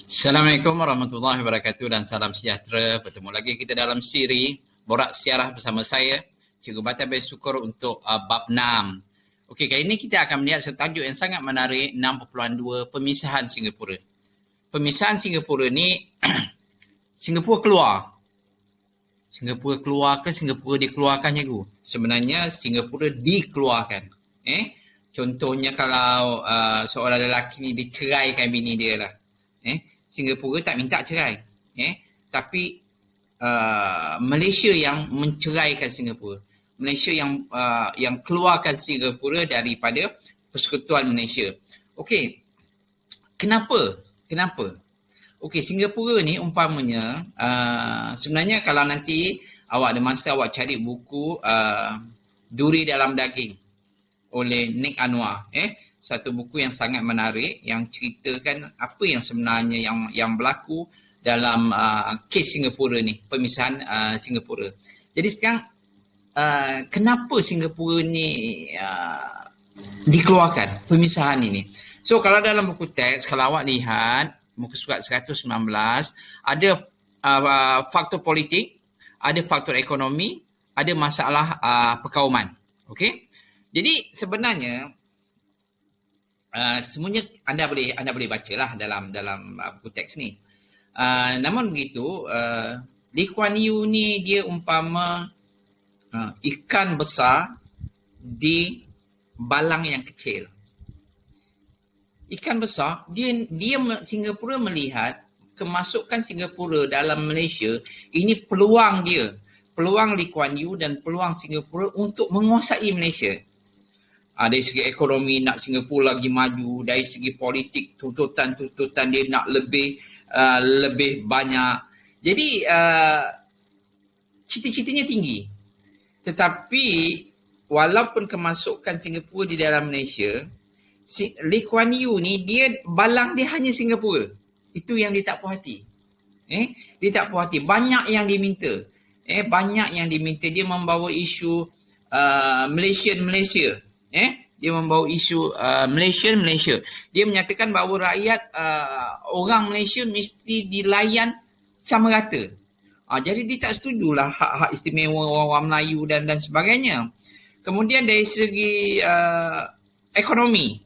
Assalamualaikum warahmatullahi wabarakatuh dan salam sejahtera. Bertemu lagi kita dalam siri Borak Siarah bersama saya, Cikgu Batal bin Syukur untuk bab 6. Okey, kali ini kita akan melihat setajuk yang sangat menarik, 6.2 Pemisahan Singapura. Pemisahan Singapura ni, Singapura keluar. Singapura keluar ke Singapura dikeluarkan, cikgu? Sebenarnya Singapura dikeluarkan. Contohnya kalau seorang lelaki ni diceraikan bini dia lah. Singapura tak minta cerai. Tapi Malaysia yang menceraikan Singapura. Malaysia yang keluarkan Singapura daripada Persekutuan Malaysia. Okey. Kenapa? Okey, Singapura ni umpamanya sebenarnya kalau nanti awak ada masa awak cari buku Duri Dalam Daging oleh Nick Anwar, satu buku yang sangat menarik yang ceritakan apa yang sebenarnya yang berlaku dalam kes Singapura ni, pemisahan Singapura. Jadi sekarang kenapa Singapura ni dikeluarkan pemisahan ini? So kalau dalam buku teks, kalau awak lihat muka surat 119, ada faktor politik, ada faktor ekonomi, ada masalah perkauman. Okey? Jadi sebenarnya semuanya anda boleh bacalah dalam buku teks ni. Namun begitu, Lee Kuan Yew ni dia umpama ikan besar di balang yang kecil. Ikan besar, dia Singapura melihat kemasukan Singapura dalam Malaysia, ini peluang dia. Peluang Lee Kuan Yew dan peluang Singapura untuk menguasai Malaysia. Dari segi ekonomi nak Singapura lagi maju, dari segi politik tuntutan dia nak lebih banyak. Jadi cita-citanya tinggi. Tetapi walaupun kemasukan Singapura di dalam Malaysia, Lee Kuan Yew ni balang dia hanya Singapura. Itu yang dia tak puas hati. Dia tak puas hati. Banyak yang diminta. Dia membawa isu Malaysia. Dia membawa isu Malaysia. Dia menyatakan bahawa rakyat orang Malaysia mesti dilayan sama rata. Jadi dia tak setujulah hak-hak istimewa orang Melayu dan sebagainya. Kemudian dari segi ekonomi,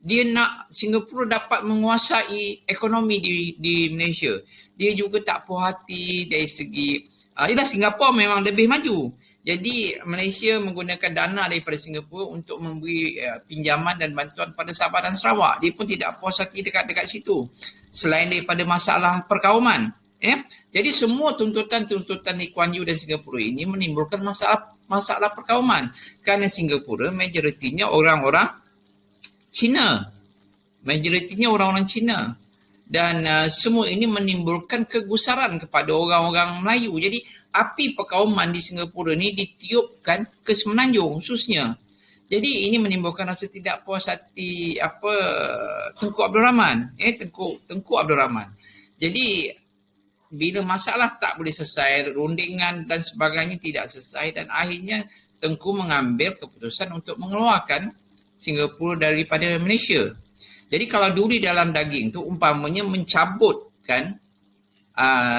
dia nak Singapura dapat menguasai ekonomi di Malaysia. Dia juga tak puas hati dari segi Singapura memang lebih maju. Jadi Malaysia menggunakan dana daripada Singapura untuk memberi pinjaman dan bantuan pada Sabah dan Sarawak. Dia pun tidak puas hati dekat situ. Selain daripada masalah perkauman. Jadi semua tuntutan Lee Kuan Yew dan Singapura ini menimbulkan masalah perkauman. Kerana Singapura majoritinya orang-orang Cina. Dan semua ini menimbulkan kegusaran kepada orang-orang Melayu. Jadi api perkauman di Singapura ni ditiupkan ke Semenanjung khususnya. Jadi ini menimbulkan rasa tidak puas hati Tengku Abdul Rahman. Tengku Abdul Rahman. Jadi bila masalah tak boleh selesai, rundingan dan sebagainya tidak selesai, dan akhirnya Tengku mengambil keputusan untuk mengeluarkan Singapura daripada Malaysia. Jadi kalau duri dalam daging tu umpamanya mencabutkan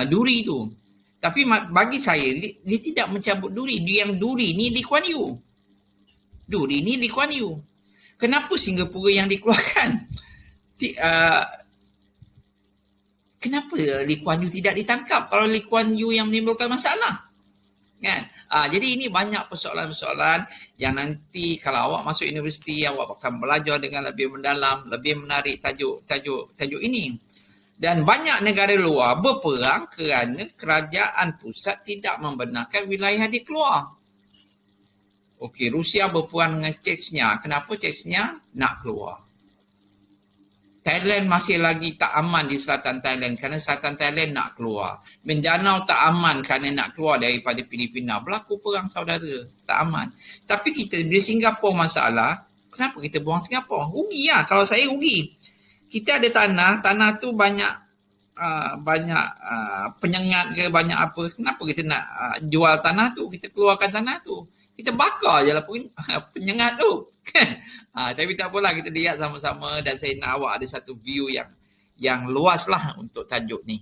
duri tu. Tapi bagi saya, dia tidak mencabut duri. Yang duri ni Lee Kuan Yew. Kenapa Singapura yang dikeluarkan? Kenapa Lee Kuan Yew tidak ditangkap kalau Lee Kuan Yew yang menimbulkan masalah? Kan? Jadi ini banyak persoalan-persoalan yang nanti kalau awak masuk universiti, awak akan belajar dengan lebih mendalam, lebih menarik tajuk ini. Dan banyak negara luar berperang kerana kerajaan pusat tidak membenarkan wilayah dikeluar. Okey, Rusia berperang dengan Chechnya. Kenapa Chechnya nak keluar? Thailand masih lagi tak aman di selatan Thailand kerana selatan Thailand nak keluar. Mindanao tak aman kerana nak keluar daripada Filipina. Berlaku perang saudara, tak aman. Tapi kita di Singapura masalah, kenapa kita buang Singapura? Rugi lah, kalau saya rugi. Kita ada tanah tu banyak penyengat ke, banyak apa. Kenapa kita nak jual tanah tu? Kita keluarkan tanah tu. Kita bakar je lah penyengat tu. Tapi tak apalah, kita lihat sama-sama, dan saya nak awak ada satu view yang luas lah untuk tajuk ni.